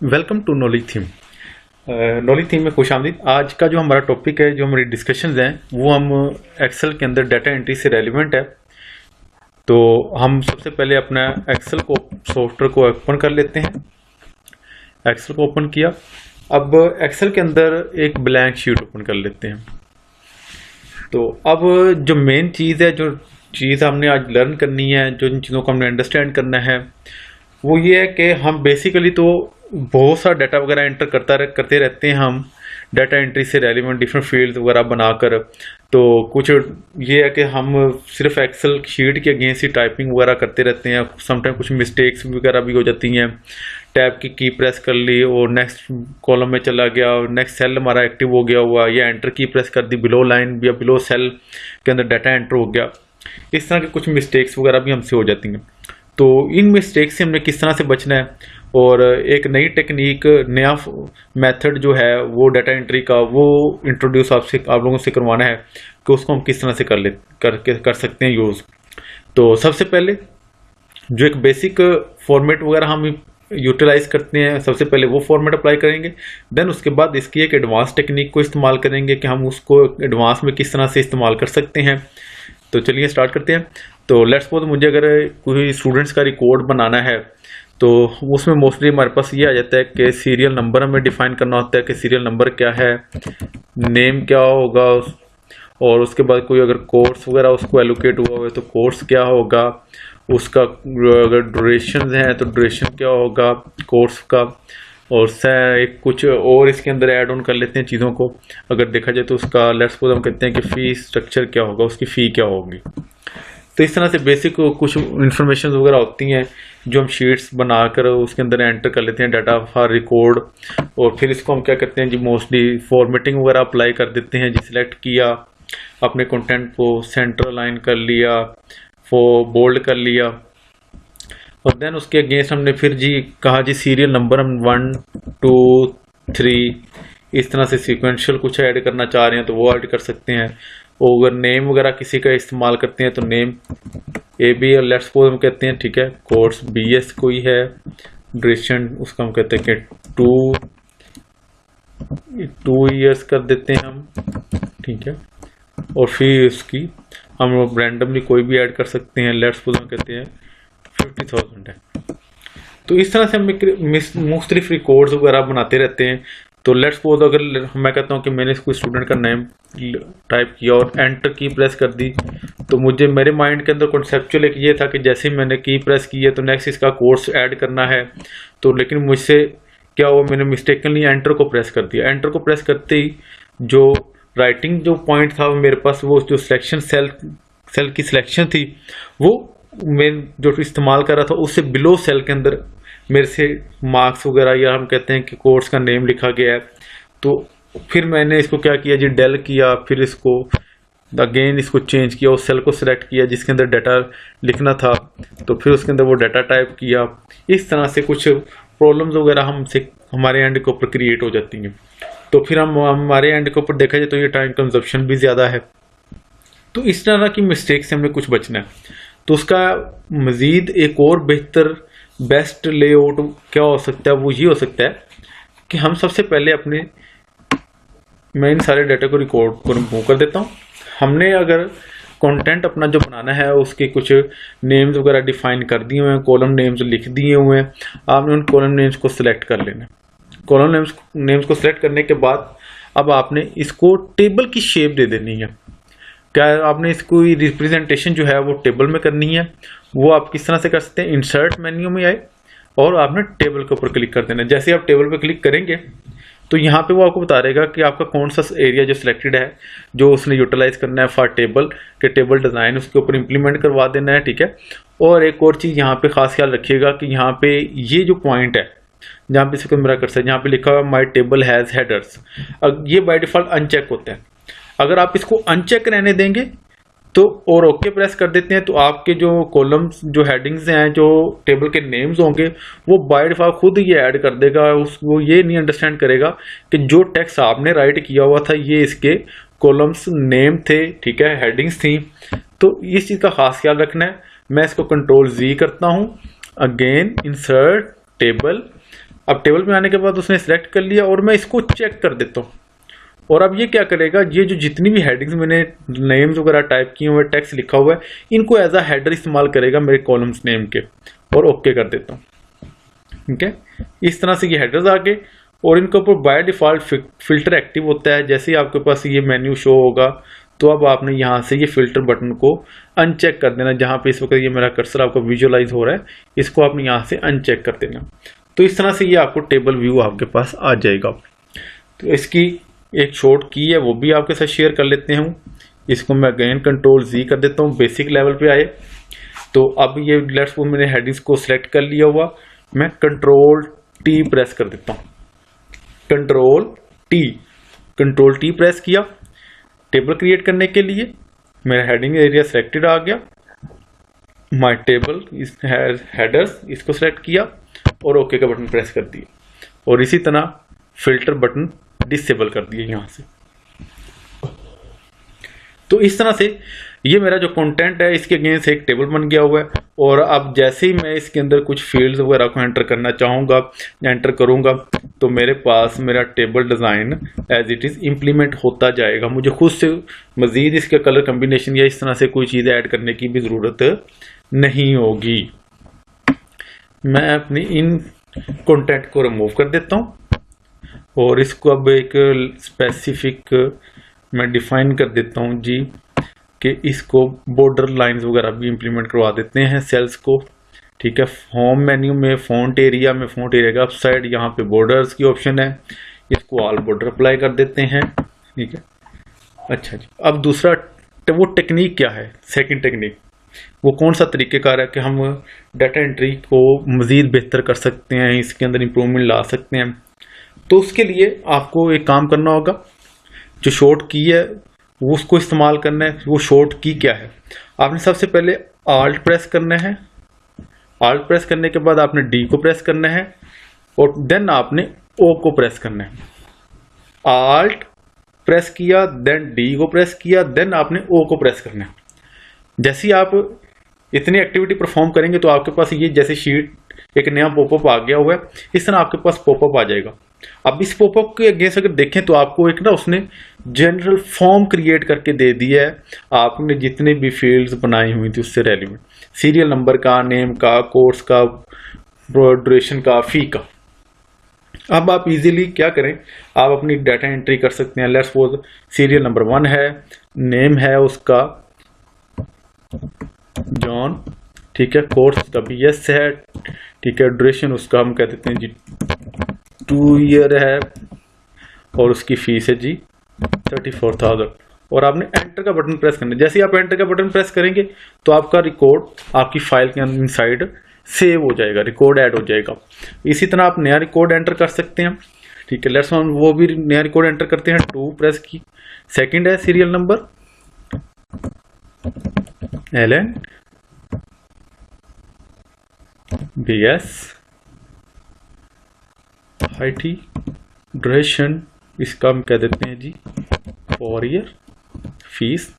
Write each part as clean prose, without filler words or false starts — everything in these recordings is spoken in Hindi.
Welcome to knowledge theme. Knowledge theme में खुश आमदीद। आज का जो हमारा टॉपिक है, जो हमारी डिस्कशंस हैं, वो हम एक्सेल के अंदर डाटा एंट्री से रेलिवेंट है। तो हम सबसे पहले अपना एक्सेल को सॉफ्टवेयर को ओपन कर लेते हैं। एक्सेल को ओपन किया। अब एक्सेल के अंदर एक ब्लैंक शीट ओपन कर लेते हैं। तो अब जो मेन चीज़ है, जो चीज़ हमने आज लर्न करनी है, जो इन चीज़ों को हमने अंडरस्टैंड करना है, वो ये है कि हम बेसिकली तो बहुत सा डाटा वगैरह एंटर करते रहते हैं हम डाटा एंट्री से रेलिवेंट डिफरेंट फील्ड वगैरह बनाकर। तो कुछ ये है कि हम सिर्फ एक्सेल शीट के अगेंस्ट ही टाइपिंग वगैरह करते रहते हैं। समटाइम कुछ मिस्टेक्स वगैरह भी हो जाती हैं। टैब की प्रेस कर ली और नेक्स्ट कॉलम में चला गया, नेक्स्ट सेल हमारा एक्टिव हो गया हुआ, या एंटर की प्रेस कर दी, बिलो लाइन या बिलो सेल के अंदर डाटा एंटर हो गया। इस तरह के कुछ मिस्टेक्स वगैरह भी हमसे हो जाती हैं। तो इन मिस्टेक से हमने किस तरह से बचना है, और एक नई टेक्निक, नया मेथड जो है वो डाटा एंट्री का, वो इंट्रोड्यूस आप लोगों से करवाना है कि उसको हम किस तरह से कर सकते हैं यूज़। तो सबसे पहले जो एक बेसिक फॉर्मेट वगैरह हम यूटिलाइज करते हैं, सबसे पहले वो फॉर्मेट अप्लाई करेंगे। देन उसके बाद इसकी एक एडवांस टेक्निक को इस्तेमाल करेंगे कि हम उसको एडवांस में किस तरह से इस्तेमाल कर सकते हैं। तो चलिए स्टार्ट करते हैं। तो लेट्स सपोज मुझे अगर कोई स्टूडेंट्स का रिकॉर्ड बनाना है, तो उसमें मोस्टली हमारे पास ये आ जाता है कि सीरियल नंबर हमें डिफाइन करना होता है कि सीरियल नंबर क्या है, नेम क्या होगा, और उसके बाद कोई अगर कोर्स वगैरह उसको एलोकेट हुआ है तो कोर्स क्या होगा, उसका अगर ड्यूरेशन है तो ड्यूरेशन क्या होगा कोर्स का, और एक कुछ और इसके अंदर ऐड ऑन कर लेते हैं चीज़ों को। अगर देखा जाए तो उसका लेट्स सपोज हम कहते हैं कि फ़ी स्ट्रक्चर क्या होगा, उसकी फ़ी क्या होगी। तो इस तरह से बेसिक कुछ इन्फॉर्मेशन वगैरह होती हैं जो हम शीट्स बनाकर उसके अंदर एंटर कर लेते हैं, डाटा फॉर रिकॉर्ड। और फिर इसको हम क्या करते हैं जी, मोस्टली फॉर्मेटिंग वगैरह अप्लाई कर देते हैं जी। सिलेक्ट किया, अपने कंटेंट को सेंटर अलाइन कर लिया, बोल्ड कर लिया, और देन उसके अगेंस्ट हमने फिर जी कहा जी सीरियल नंबर हम 1 2 3 इस तरह से सीक्वेंशियल कुछ ऐड करना चाह रहे हैं तो वो ऐड कर सकते हैं। और अगर नेम वगैरह किसी का इस्तेमाल करते हैं तो नेम AB, और लेट्स सपोज हम कहते हैं ठीक है कोर्स BS कोई है, ड्यूरेशन उसका हम कहते हैं कि 2 ईयर्स कर देते हैं हम, ठीक है। और फिर उसकी हम रैंडमली कोई भी ऐड कर सकते हैं, लेट्स सपोज हम कहते हैं 50,000 है। तो इस तरह से हम मुख्तलिफ रिकॉर्ड्स वगैरह बनाते रहते हैं। तो लेट्स सपोज अगर मैं कहता हूँ कि मैंने कोई स्टूडेंट का नेम टाइप किया और एंटर की प्रेस कर दी, तो मुझे मेरे माइंड के अंदर कॉन्सेप्चुअल एक ये था कि जैसे ही मैंने की प्रेस की है तो नेक्स्ट इसका कोर्स ऐड करना है। तो लेकिन मुझसे क्या हुआ, मैंने मिस्टेकनली एंटर को प्रेस कर दिया। एंटर को प्रेस करते ही जो राइटिंग जो पॉइंट था मेरे पास, वो जो सिलेक्शन सेल की सिलेक्शन थी, वो मैं जो इस्तेमाल कर रहा था उससे बिलो सेल के अंदर मेरे से मार्क्स वगैरह, या हम कहते हैं कि कोर्स का नेम लिखा गया है। तो फिर मैंने इसको क्या किया जी, डेल किया, फिर इसको अगेन इसको चेंज किया, उस सेल को सिलेक्ट किया जिसके अंदर डाटा लिखना था, तो फिर उसके अंदर वो डाटा टाइप किया। इस तरह से कुछ प्रॉब्लम्स वगैरह हमसे हमारे एंड के ऊपर क्रिएट हो जाती हैं। तो फिर हमारे एंड के ऊपर देखा जाए तो ये टाइम कंजप्शन भी ज़्यादा है। तो इस तरह की मिस्टेक से हमें कुछ बचना है। तो उसका मज़ीद एक और बेहतर बेस्ट लेआउट क्या हो सकता है, वो ये हो सकता है कि हम सबसे पहले मैं इन सारे डाटा को रिकॉर्ड को रिमूव कर देता हूँ। हमने अगर कंटेंट अपना जो बनाना है उसके कुछ नेम्स वगैरह डिफाइन कर दिए हुए हैं, कॉलम नेम्स लिख दिए हुए हैं, आपने उन कॉलम नेम्स को सिलेक्ट कर लेना है। कॉलम नेम्स को सिलेक्ट करने के बाद अब आपने इसको टेबल की शेप दे देनी है। क्या आपने इसको रिप्रेजेंटेशन जो है वो टेबल में करनी है। वो आप किस तरह से कर सकते हैं, इंसर्ट मेन्यू में आए और आपने टेबल के ऊपर क्लिक कर देना है। जैसे आप टेबल पे क्लिक करेंगे तो यहाँ पे वो आपको बता देगा कि आपका कौन सा एरिया जो सिलेक्टेड है, जो उसने यूटिलाइज करना है फॉर टेबल के टेबल डिज़ाइन, उसके ऊपर इंप्लीमेंट करवा देना है, ठीक है। और एक और चीज़ यहाँ पे खास ख्याल रखिएगा कि यहाँ पे ये जो पॉइंट है जहाँ पे इसको मेरा कर्सर, जहाँ पे लिखा हुआ माई टेबल हैज़ हेडर्स, अब ये बाय डिफॉल्ट अनचेक होता है। अगर आप इसको अनचेक रहने देंगे तो और ओके प्रेस कर देते हैं तो आपके जो कॉलम्स जो हेडिंग्स हैं, जो टेबल के नेम्स होंगे, वो बाय डिफॉल्ट खुद ये ऐड कर देगा। वो ये नहीं अंडरस्टैंड करेगा कि जो टेक्स्ट आपने राइट किया हुआ था ये इसके कॉलम्स नेम थे, ठीक है, हेडिंग्स थी। तो इस चीज़ का खास ख्याल रखना है। मैं इसको कंट्रोल Z करता हूँ, अगेन इंसर्ट टेबल, अब टेबल में आने के बाद उसने सिलेक्ट कर लिया और मैं इसको चेक कर देता हूँ। और अब ये क्या करेगा, ये जो जितनी भी हेडिंग्स मैंने नेम्स वगैरह टाइप किए हुए, टेक्स्ट लिखा हुआ है, इनको एज अ हेडर इस्तेमाल करेगा मेरे कॉलम्स नेम के। और ओके कर देता हूँ। ठीक है, इस तरह से ये हेडर्स आ गए और इनके ऊपर बाय डिफॉल्ट फिल्टर एक्टिव होता है। जैसे ही आपके पास ये मेन्यू शो होगा तो अब आपने यहाँ से ये फिल्टर बटन को अनचेक कर देना। जहाँ पे इस वक्त ये मेरा कर्सर आपको विजुअलाइज हो रहा है, इसको आपने यहाँ से अनचेक कर देना। तो इस तरह से ये आपको टेबल व्यू आपके पास आ जाएगा। तो इसकी एक शॉर्ट की है, वो भी आपके साथ शेयर कर लेते हैं। इसको मैं अगेन कंट्रोल Z कर देता हूँ, बेसिक लेवल पे आए। तो अब ये लेट्स सपोज मैंने हेडिंग्स को सिलेक्ट कर लिया हुआ, मैं कंट्रोल T प्रेस कर देता हूँ। कंट्रोल T प्रेस किया टेबल क्रिएट करने के लिए। मेरा हेडिंग एरिया सिलेक्टेड आ गया, माय टेबल हेडर्स, इसको सिलेक्ट किया और ओके का बटन प्रेस कर दिया। और इसी तरह फिल्टर बटन डिसेबल कर दिए यहाँ से। तो इस तरह से ये मेरा जो कंटेंट है इसके अगेंस्ट एक टेबल बन गया हुआ है। और अब जैसे ही मैं इसके अंदर कुछ फील्ड्स वगैरह को एंटर करना चाहूँगा या एंटर करूँगा तो मेरे पास मेरा table design as it is implement होता जाएगा। मुझे खुद से मज़ीद इसका कलर कम्बिनेशन या इस तरह से कोई चीज़ ऐड करने की भी ज़रूरत नहीं होगी। मैं अपनी इन कंटेंट को रिमूव कर देता हूँ और इसको अब एक स्पेसिफिक मैं डिफाइन कर देता हूँ जी कि इसको बॉर्डर लाइंस वगैरह भी इंप्लीमेंट करवा देते हैं सेल्स को। ठीक है, होम मेन्यू में फ़ॉन्ट एरिया का अप साइड यहाँ पे बॉर्डर्स की ऑप्शन है, इसको ऑल बॉर्डर अप्लाई कर देते हैं। ठीक है, अच्छा जी। अब दूसरा वो टेक्निक क्या है, सेकंड टेक्निक वो कौन सा तरीक़ेकार है कि हम डाटा एंट्री को मज़ीद बेहतर कर सकते हैं, इसके अंदर इम्प्रूवमेंट ला सकते हैं। तो उसके लिए आपको एक काम करना होगा, जो शॉर्ट की है वो उसको इस्तेमाल करना है। वो शॉर्ट की क्या है, आपने सबसे पहले आल्ट प्रेस करना है। आल्ट प्रेस करने के बाद आपने डी को प्रेस करना है और देन आपने ओ को प्रेस करना है। आल्ट प्रेस किया, देन डी को प्रेस किया, देन आपने ओ को प्रेस करना है। जैसे ही आप इतनी एक्टिविटी परफॉर्म करेंगे तो आपके पास ये जैसे शीट एक नया पॉपअप आ गया हुआ है, इस तरह आपके पास पॉपअप आ जाएगा। अब इस पॉपअप के अगेंस्ट अगर देखें तो आपको एक ना उसने जनरल फॉर्म क्रिएट करके दे दिया है। आपने जितने भी फील्ड्स बनाई हुई थी उससे रेलिवेंट, सीरियल नंबर का, नेम का, कोर्स का, ड्यूरेशन का, फी का। अब आप इजीली क्या करें, आप अपनी डाटा एंट्री कर सकते हैं। लेट्स सपोज सीरियल नंबर 1 है, नेम है उसका जॉन, ठीक है, कोर्स का BS है, ठीक है, ड्यूरेशन उसका हम कह देते हैं जी 2 ईयर है और उसकी फीस है जी 34,000। और आपने एंटर का बटन प्रेस करना है। जैसे ही आप एंटर का बटन प्रेस करेंगे तो आपका रिकॉर्ड आपकी फाइल के इनसाइड सेव हो जाएगा, रिकॉर्ड ऐड हो जाएगा। इसी तरह आप नया रिकॉर्ड एंटर कर सकते हैं। ठीक है, लेट्स हम वो भी नया रिकॉर्ड एंटर करते हैं। 2 प्रेस की, सेकंड है serial number LN BS IT, duration इसका हम कह देते हैं जी 4 ईयर, फीस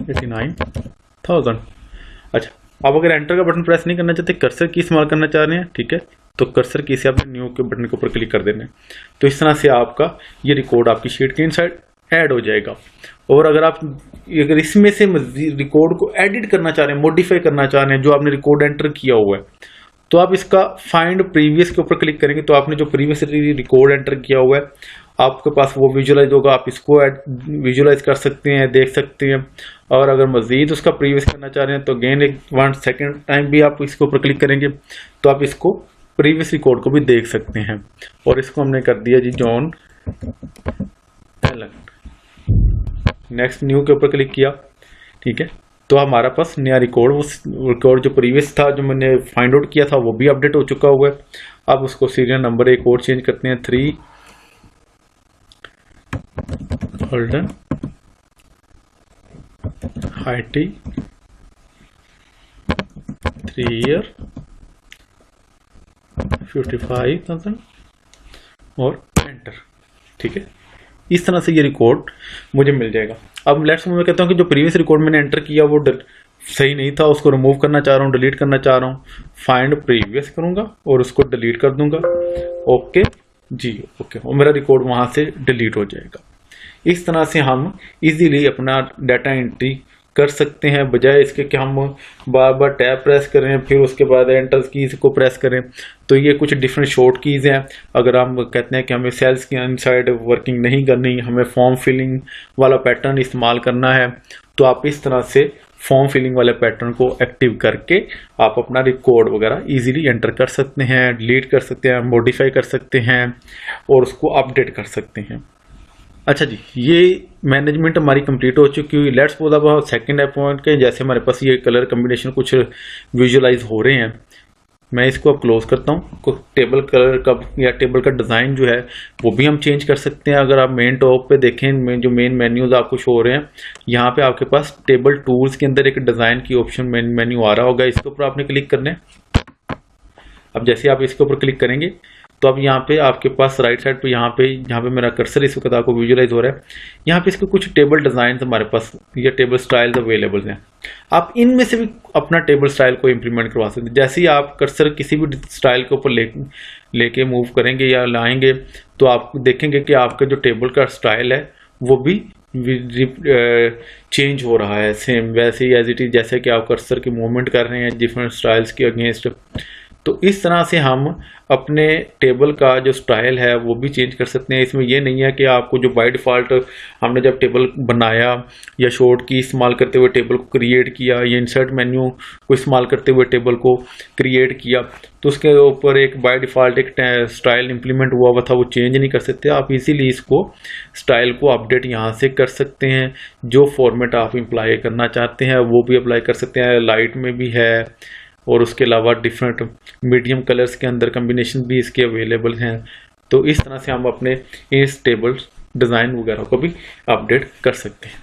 89,000। अच्छा, आप अगर एंटर का बटन प्रेस नहीं करना चाहते, कर्सर की इस्तेमाल करना चाह रहे हैं, ठीक है, तो कर्सर की से आपने न्यू के बटन के ऊपर क्लिक कर देना है। तो इस तरह से आपका ये रिकॉर्ड आपकी शीट के इनसाइड ऐड हो जाएगा। और अगर इसमें से रिकॉर्ड को एडिट करना चाह रहे हैं, मॉडिफाई करना चाह रहे हैं जो आपने रिकॉर्ड एंटर किया हुआ है, तो आप इसका फाइंड प्रीवियस के ऊपर क्लिक करेंगे तो आपने जो प्रीवियस रिकॉर्ड एंटर किया हुआ है आपके पास वो विजुअलाइज होगा। आप इसको विजुअलाइज कर सकते हैं, देख सकते हैं। और अगर मजीद उसका प्रीवियस करना चाह रहे हैं तो अगेन एक 1 सेकेंड टाइम भी आप इसके ऊपर क्लिक करेंगे तो आप इसको प्रीवियस रिकॉर्ड को भी देख सकते हैं। और इसको हमने कर दिया जी जॉन एलन। नेक्स्ट न्यू के ऊपर क्लिक किया, ठीक है, तो हमारा पास नया रिकॉर्ड, वो रिकॉर्ड जो प्रीवियस था जो मैंने फाइंड आउट किया था वो भी अपडेट हो चुका हुआ है। अब उसको सीरियल नंबर एक और चेंज करते हैं, 3 होल्डन IT 3 ईयर 55,000 और एंटर। ठीक है, इस तरह से ये रिकॉर्ड मुझे मिल जाएगा। अब लेट्स मैं कहता हूँ कि जो प्रीवियस रिकॉर्ड मैंने एंटर किया वो सही नहीं था, उसको रिमूव करना चाह रहा हूँ, डिलीट करना चाह रहा हूँ, फाइंड प्रीवियस करूंगा और उसको डिलीट कर दूंगा। ओके जी, ओके, और मेरा रिकॉर्ड वहां से डिलीट हो जाएगा। इस तरह से हम इजीली अपना डाटा एंट्री कर सकते हैं, बजाय इसके कि हम बार बार टैब प्रेस करें फिर उसके बाद एंटर कीज को प्रेस करें। तो ये कुछ डिफरेंट शॉर्ट कीज हैं। अगर हम कहते हैं कि हमें सेल्स के इनसाइड वर्किंग नहीं करनी, हमें फॉर्म फिलिंग वाला पैटर्न इस्तेमाल करना है, तो आप इस तरह से फॉर्म फिलिंग वाले पैटर्न को एक्टिव करके आप अपना रिकॉर्ड वगैरह इजीली एंटर कर सकते हैं, डिलीट कर सकते हैं, मॉडिफाई कर सकते हैं और उसको अपडेट कर सकते हैं। अच्छा जी, ये मैनेजमेंट हमारी कंप्लीट हो चुकी हुई। लेट्स सपोज अब सेकंड पॉइंट के, जैसे हमारे पास ये कलर कम्बिनेशन कुछ विजुअलाइज हो रहे हैं, मैं इसको अब क्लोज करता हूँ। टेबल कलर का या टेबल का डिज़ाइन जो है वो भी हम चेंज कर सकते हैं। अगर आप मेन टॉप पे देखें, जो मेन मेन्यूज आपको शो हो रहे हैं, यहाँ पे आपके पास टेबल टूल्स के अंदर एक डिज़ाइन की ऑप्शन मेन्यू आ रहा होगा, इसके ऊपर आपने क्लिक करना है। अब जैसे आप इसके ऊपर क्लिक करेंगे तो अब यहाँ पे आपके पास राइट साइड पे जहाँ पे मेरा कर्सर इस वक्त आपको विजुअलाइज हो रहा है, यहाँ पे इसके कुछ टेबल डिजाइन हमारे पास ये टेबल स्टाइल्स अवेलेबल हैं। आप इनमें से भी अपना टेबल स्टाइल को इंप्लीमेंट करवा सकते हैं। जैसे ही आप कर्सर किसी भी स्टाइल के ऊपर लेके मूव करेंगे या लाएंगे तो आप देखेंगे कि आपका जो टेबल का स्टाइल है वो भी चेंज हो रहा है, सेम वैसे ही एज इट इज जैसे कि आप कर्सर की मूवमेंट कर रहे हैं डिफरेंट स्टाइल्स के अगेंस्ट। तो इस तरह से हम अपने टेबल का जो स्टाइल है वो भी चेंज कर सकते हैं। इसमें यह नहीं है कि आपको जो बाय डिफ़ॉल्ट हमने जब टेबल बनाया या शॉर्ट की इस्तेमाल करते हुए टेबल को क्रिएट किया या इंसर्ट मेन्यू को इस्तेमाल करते हुए टेबल को क्रिएट किया तो उसके ऊपर एक बाय डिफ़ॉल्ट एक स्टाइल इंप्लीमेंट हुआ था, वो चेंज नहीं कर सकते। आप इजीली इसको स्टाइल को अपडेट यहाँ से कर सकते हैं। जो फॉर्मेट आप अप्लाई करना चाहते हैं वो भी अप्लाई कर सकते हैं। लाइट में भी है और उसके अलावा डिफरेंट मीडियम कलर्स के अंदर कम्बिनेशन भी इसके अवेलेबल हैं। तो इस तरह से हम अपने इस टेबल डिज़ाइन वगैरह को भी अपडेट कर सकते हैं।